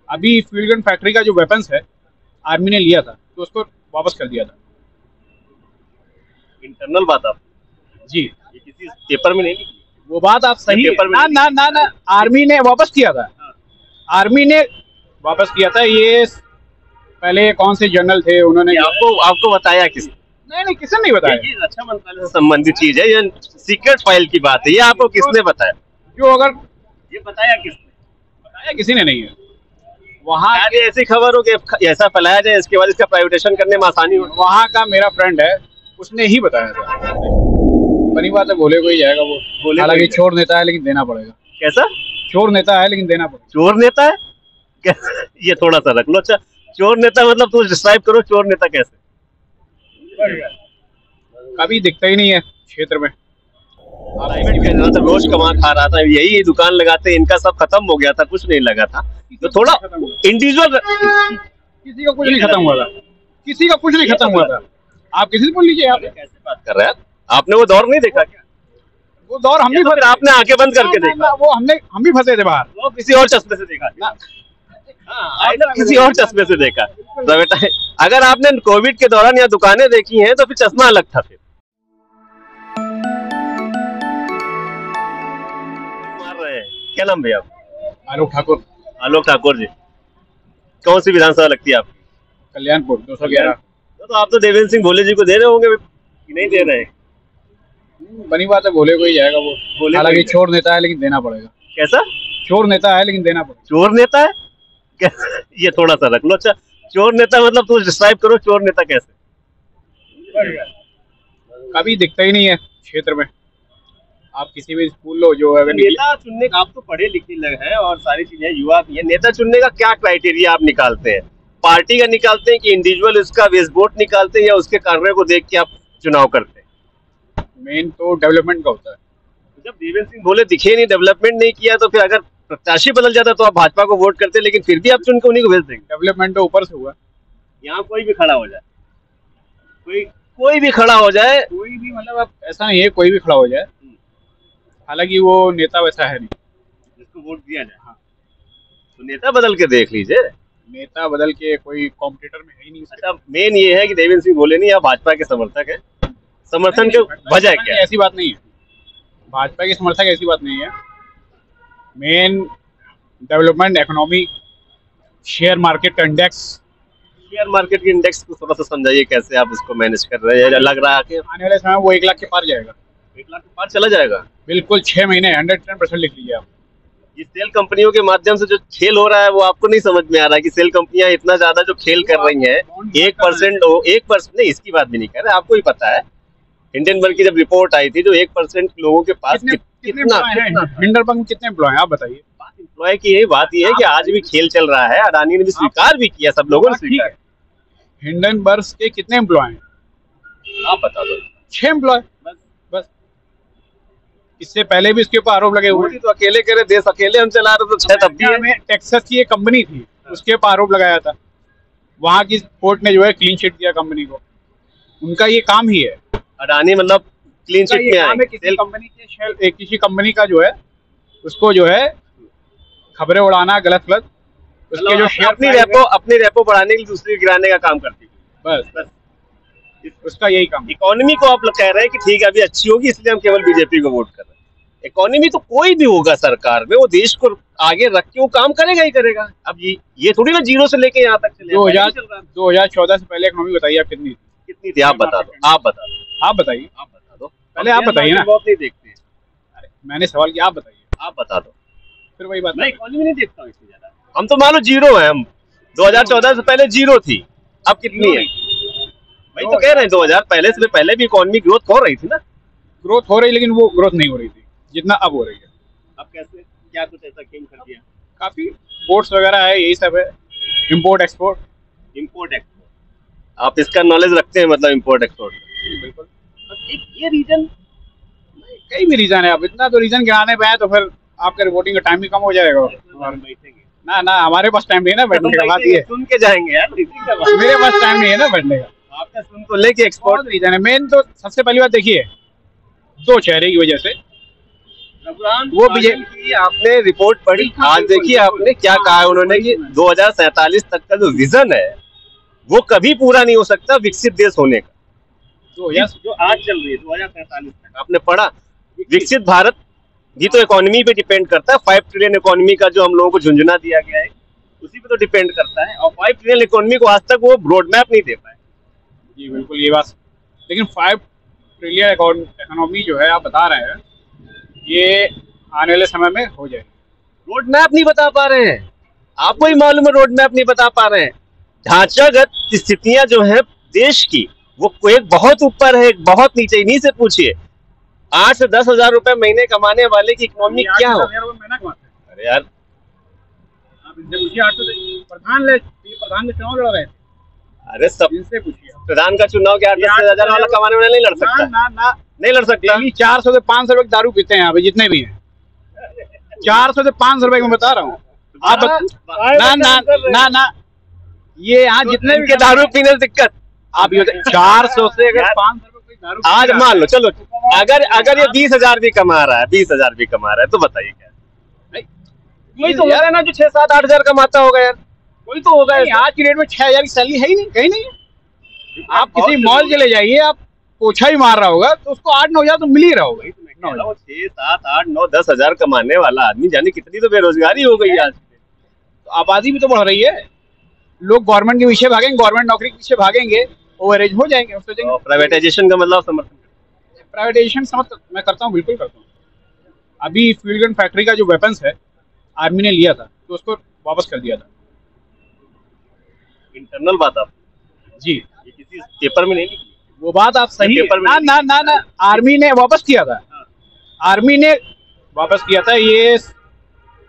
अभी field gun factory का जो वेपन्स है आर्मी ने लिया था तो उसको वापस कर दिया था। इंटरनल बात आप जी, ये किसी पेपर में नहीं लिखी? वो बात आप सही पेपर में ना, आर्मी ने वापस किया था। आर्मी ने वापस किया था। ये पहले कौन से जनरल थे उन्होंने आपको बताया किसने? नहीं किसी ने नहीं बताया। ये रक्षा मंत्रालय से संबंधित चीज है, ये सीक्रेट फाइल की बात है। ये आपको किसने बताया? जो अगर ये बताया किसने? बताया किसी ने नहीं है। वहाँ ऐसी खबर हो कि ऐसा फैलाया जाए, इसके बाद इसका प्राइवेटाइजेशन करने में आसानी हो। वहाँ का मेरा फ्रेंड है, उसने ही बताया था। बनी बात है, बोले को ही जाएगा वो। हालांकि चोर नेता है लेकिन देना पड़ेगा। कैसा चोर नेता है लेकिन देना पड़ेगा? चोर नेता है ये थोड़ा सा रख लो। अच्छा, चोर नेता मतलब तुम डिस्क्राइब करो, चोर नेता कैसे? कभी दिखता ही नहीं है क्षेत्र में। रोज कमा खा रहा था, यही दुकान लगाते, इनका सब खत्म हो गया था, कुछ नहीं लगा था। तो थोड़ा इंडिविजुअल, किसी का कुछ नहीं खत्म हुआ था, किसी का कुछ नहीं खत्म हुआ था। आप किसी से बोल लीजिए। आप कैसे बात कर रहे हैं? आपने वो दौर नहीं देखा क्या? वो दौर हम भी फिर आपने आंखें बंद करके देखा? वो हम भी फंसे थे बाहर। वो किसी और चश्मे से देखा ना? किसी और चश्मे से देखा। तो बेटा, अगर आपने कोविड के दौरान यहाँ दुकानें देखी हैं तो फिर चश्मा अलग था। फिर मार रहे हैं, क्या नाम भैया? आलोक ठाकुर। आलोक ठाकुर जी, कौन सी विधानसभा लगती है आपकी? कल्याणपुर 211। तो आप तो देवेंद्र सिंह भोले जी को दे रहे होंगे कि नहीं दे रहे? बनी बात है, बोले को ही जाएगा वो। हालांकि चोर नेता है लेकिन देना पड़ेगा। कैसा? चोर नेता है लेकिन देना पड़ेगा। चोर नेता है ये थोड़ा सा रख लो। अच्छा, चोर नेता मतलब तुम डिस्क्राइब करो, चोर नेता कैसे? कभी दिखता ही नहीं है क्षेत्र में। आप किसी भी स्कूल लो जो है नेता चुनने का, आप तो पढ़े लिखे लग हैं और सारी चीजें युवा भी है, नेता चुनने का क्या क्राइटेरिया आप निकालते हैं? पार्टी का निकालते हैं कि इंडिविजुअल उसका वोट निकालते हैं, या उसके कार्यों को देख के आप चुनाव करते हैं? मेन तो डेवलपमेंट का होता है। जब देवेंद्र सिंह भोले दिखे नहीं, डेवलपमेंट नहीं किया, तो फिर अगर प्रत्याशी बदल जाता तो आप भाजपा को वोट करते, लेकिन फिर भी आप चुन के उन्हीं को भेज देंगे। डेवलपमेंट तो ऊपर से हुआ। यहाँ कोई भी खड़ा हो जाए, कोई भी खड़ा हो जाए, कोई भी, मतलब अब ऐसा नहीं है कोई भी खड़ा हो जाए। हालांकि वो नेता वैसा है नहीं जिसको वोट दिया जाए। हाँ, तो नेता बदल के देख लीजिए। नेता बदल के कोई कॉम्पिटिटर में है ही नहीं। अच्छा, मेन ये है कि देवेंद्र सिंह भोले नहीं, आप भाजपा के समर्थक है। समर्थन की वजह क्या है? ऐसी बात नहीं है, भाजपा के समर्थक ऐसी बात नहीं है। Main development, economy, share market index. Share market के इंडेक्स को थोड़ा सा समझाइए, कैसे आप उसको मैनेज कर रहे हैं? लग रहा है कि आने वाले समय वो 1 लाख के पार जाएगा। 1 लाख के पार चला जाएगा? बिल्कुल, 6 महीने 110% लिख लीजिए आप। ये सेल कंपनियों के माध्यम से जो खेल हो रहा है वो आपको नहीं समझ में आ रहा है कि सेल कंपनियां इतना ज्यादा जो खेल कर रही हैं, 1% नहीं, इसकी बात भी नहीं कर रहे, आपको ही पता है। हिंडनबर्ग की जब रिपोर्ट आई थी, जो 1% लोगों के पास कितना हिंडनबर्ग में कितने एम्प्लॉय हैं आप बताइए? एम्प्लॉय की यही बात ये है कि आज भी खेल चल रहा है। अडानी ने भी स्वीकार भी किया, सब लोगों ने स्वीकार। हिंडनबर्ग के कितने एम्प्लॉय हैं आप बता दो। 6 एम्प्लॉय बस। इससे पहले भी इसके ऊपर आरोप लगे हुए तो अकेले करे, देश अकेले हम चला रहे, तो 6 तब भी। टेक्सास की एक कंपनी थी, उसके ऊपर आरोप लगाया था। वहां की कोर्ट ने जो है क्लीन चिट दिया कंपनी को। उनका ये काम ही है। अडानी मतलब क्लीन चिट में आए। किसी कंपनी का जो है उसको जो है खबरें उड़ाना, गलत उसके जो अपनी रेपो बढ़ाने के लिए दूसरी गिराने का काम करती है। बस उसका यही काम। इकोनॉमी को आप कह रहे हैं कि ठीक है अभी अच्छी होगी इसलिए हम केवल बीजेपी को वोट कर रहे हैं। इकोनॉमी तो कोई भी होगा सरकार में, वो देश को आगे रख के वो काम करेगा ही करेगा। अब ये थोड़ी ना जीरो से लेके यहाँ तक चले। 2014 से पहले इकोनॉमी बताइए आप कितनी थी? आप बता दो। आप बताइए पहले। आप बताइए ना, बहुत नहीं देखते। अरे मैंने सवाल किया, आप बताइए। आप बता दो। फिर वही बात, मैं इकोनॉमी नहीं देखता हूँ इससे ज्यादा। हम तो मान लो जीरो है, हम 2014 से पहले जीरो थी, अब कितनी है? वही तो कह रहे हैं, 2000 से पहले भी इकोनॉमी ग्रोथ हो रही थी ना। ग्रोथ हो रही, लेकिन वो ग्रोथ नहीं हो रही थी जितना अब हो रही है। अब कैसे, क्या कुछ ऐसा गेम कर दिया? काफी पोर्ट्स वगैरह है, यही सब है। Import export. आप इसका नॉलेज रखते हैं, मतलब इम्पोर्ट एक्सपोर्ट? बिल्कुल। ये रीजन, कई भी रीजन है। अब इतना तो रीजन गिनाने पे है तो फिर आपका रिपोर्टिंग का टाइम भी कम हो जाएगा। ना हमारे पास टाइम नहीं है ना बैठने का। बात ये सुन के जाएंगे यार, मेरे पास टाइम नहीं है ना बैठने का। आपका सुन को लेके एक्सपोर्ट रीजन है। मेन तो सबसे पहली बात देखिए, 2 चेहरे की वजह से वो बीजेपी आपने रिपोर्ट पढ़ी, आज देखिए आपने क्या कहा है उन्होंने कि 2047 तक का जो विजन है वो कभी पूरा नहीं हो सकता विकसित देश होने का। जो आज चल रही है 2045 तक, आपने पढ़ा? विकसित भारत ये तो इकोनॉमी पे डिपेंड करता है। 5 ट्रिलियन इकोनॉमी का जो हम लोगों को झुंझुना दिया गया है उसी पे तो डिपेंड करता है, और 5 ट्रिलियन इकोनॉमी को आज तक वो रोड मैप नहीं दे पाए। जी बिल्कुल ये बात, लेकिन 5 ट्रिलियन इकोनॉमी जो है आप बता रहे हैं ये आने वाले समय में हो जाएगी। रोड मैप नहीं बता पा रहे हैं, आपको ही मालूम है रोड मैप नहीं बता पा रहे हैं। ढांचागत स्थितियां जो है देश की वो एक बहुत ऊपर है, एक बहुत नीचे। इन्हीं से पूछिए 8 से 10 हजार रुपए महीने कमाने वाले की इकोनॉमी क्या हो? अरे यार आप इनसे पूछिए, 8 प्रधान के चुनाव लड़ रहे थे, अरे सब इनसे पूछिए। प्रधान का चुनाव क्या 8-10 हजार वाला कमाने वाला नहीं लड़ सकता? ना नहीं लड़ सकता। डेली 400 से 500 रुपए दारू पीते हैं यहाँ पे जितने भी हैं, 400 से 500 रुपए मैं बता रहा हूँ। आप ना ये यहाँ जितने भी दारू पीने से दिक्कत, आप ये 400 से अगर 500 रुपए दारू आज मान लो, चलो अगर ये 20,000 भी कमा रहा है, 20,000 भी कमा रहा है तो बताइए क्या? कोई तो होगा ना जो 6-7-8 हजार कमाता होगा यार, कोई तो होगा। आज की डेट में 6,000 की सैलरी है ही नहीं, कहीं नहीं है। आप किसी मॉल चले जाइए, आप पोछा ही मार रहा होगा तो उसको 8-9 हजार तो मिल ही रहा होगा। 6-7-8-9-10 हजार कमाने वाला आदमी जाने कितनी तो बेरोजगारी हो गई आज। तो आबादी भी तो बढ़ रही है, लोग गवर्नमेंट के पीछे भागेंगे, गवर्नमेंट नौकरी के पीछे भागेंगे, ओवरेज हो जाएंगे। प्राइवेटाइजेशन का मतलब समर्थन? प्राइवेटाइजेशन समर्थन मैं करता हूँ, बिल्कुल करता हूँ। अभी फ्यूल गन फैक्ट्री का जो वेपन्स है आर्मी ने लिया था तो उसको वापस कर दिया था। इंटरनल बात आप जी, ये किसी पेपर में नहीं लिखी वो बात आप सही पेपर में ना आर्मी ने वापस किया था, आर्मी ने वापस किया था। ये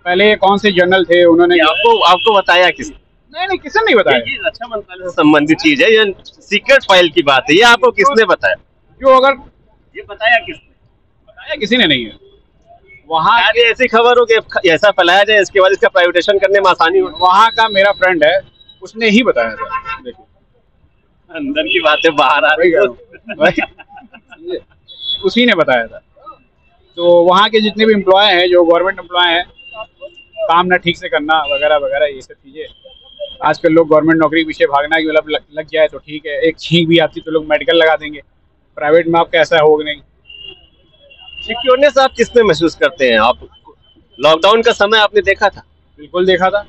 पहले कौन से जनरल थे उन्होंने आपको बताया किसने? नहीं किसने नहीं बताया। ये रक्षा मंत्रालय से संबंधित चीज है, ये सीक्रेट फाइल की बात है, ये आपको किसने बताया? जो अगर ये बताया किसने? बताया किसी ने नहीं है। वहाँ ऐसी खबर हो कि ऐसा फैलाया जाए इसके बाद इसका प्राइवेटाइजेशन करने में आसानी हो। वहाँ का मेरा फ्रेंड है, उसने ही बताया था। देखिए अंदर की बातें बाहर आ रही है। उसी ने बताया था। तो वहाँ के जितने भी एम्प्लॉय हैं, जो गवर्नमेंट एम्प्लॉय हैं, काम ना ठीक से करना वगैरह वगैरह ये सब चीजें। आजकल लोग गवर्नमेंट नौकरी के पीछे भागना कि मतलब लग जाए तो ठीक है, एक छींक भी आती तो लोग मेडिकल लगा देंगे। प्राइवेट में आपका ऐसा होगा नहीं। सिक्योरनेस आप किसमें महसूस करते हैं? आप लॉकडाउन का समय आपने देखा था? बिल्कुल देखा था।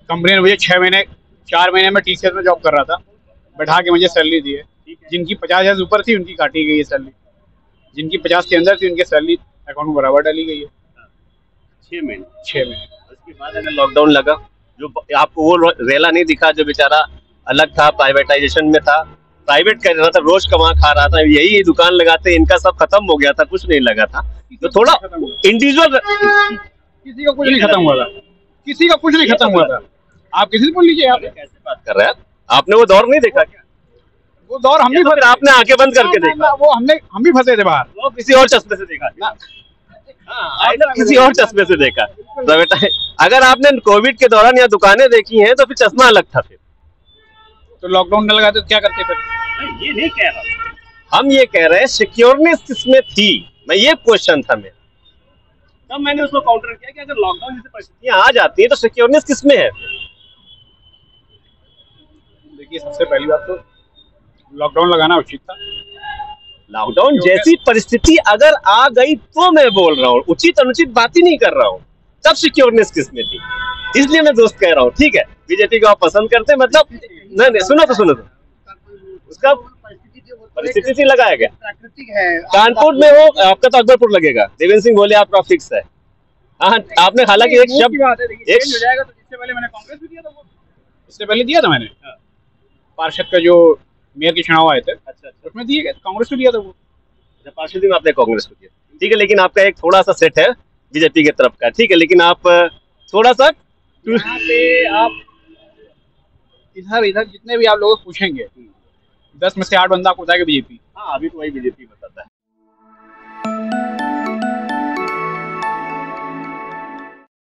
कंपनी ने मुझे 4 महीने में TCS में जॉब कर रहा था, बैठा के मुझे सैलरी दी है। जिनकी 50,000 से ऊपर थी उनकी काटी गई है सैलरी, जिनकी 50 के अंदर थी उनकी सैलरी अकाउंट में बराबर डाली गई है। 6 महीने। उसके बाद अगर लॉकडाउन लगा, जो आपको वो रेला नहीं दिखा जो बेचारा अलग था, प्राइवेटाइजेशन में था, प्राइवेट कर रहा था, रोज कमा खा रहा था, यही दुकान लगाते, इनका सब खत्म हो गया था, कुछ नहीं लगा था। तो थोड़ा इंडिविजुअल किसी का कुछ नहीं खत्म हुआ था, किसी का कुछ नहीं खत्म हुआ था। आप किसी से बोल लीजिए। आप कैसे बात कर रहे हैं? आपने वो दौर नहीं देखा क्या? वो दौर हम भी फिर आपने आंखें बंद करके देखा? वो हम भी फंसे थे बाहर। वो किसी और चश्मे से देखा? किसी और चश्मे से देखा। तो बेटा अगर आपने कोविड के दौरान यहाँ दुकानें देखी हैं तो फिर चश्मा अलग था। फिर तो लॉकडाउन न लगाते तो क्या करते फिर? ये नहीं कह रहा, हम ये कह रहे हैं सिक्योरनेस किसमें थी। मैं ये क्वेश्चन था मेरा, तब मैंने उसको काउंटर किया कि अगर लॉकडाउन जैसी परिस्थितियां आ जाती है तो सिक्योरनेस किसमें है? देखिए सबसे पहली बात तो लॉकडाउन लगाना उचित था। लॉकडाउन जैसी परिस्थिति अगर आ गई तो मैं बोल रहा हूँ, उचित अनुचित बात ही नहीं कर रहा हूँ। तब सिक्योरनेस किसमें थी, इसलिए मैं दोस्त कह रहा हूँ। ठीक है, बीजेपी को आप पसंद करते हैं, मतलब नहीं सुनो तो उसका परिस्थिति से लगाया गया। प्राकृतिक है, कानपुर में हो, आपका तो अकबरपुर लगेगा। देवेंद्र सिंह बोले आपका फिक्स है। हाँ, आपने हालांकि एक शब्द हो जाएगा। तो इससे पहले मैंने कांग्रेस भी दिया था, वो इससे पहले दिया था मैंने। पार्षद का जो मेयर के चुनाव आए थे, अच्छा उसमें दिए गए, कांग्रेस को दिया था वो। पार्षद में आपने कांग्रेस को दिया, ठीक है। लेकिन आपका एक थोड़ा सा सेट है बीजेपी की तरफ का, ठीक है। लेकिन आप थोड़ा सा आप इधर जितने भी आप लोग पूछेंगे 10 में से 8 बंदा आपको बताएगा बीजेपी। हाँ, अभी तो वही बीजेपी बताता है।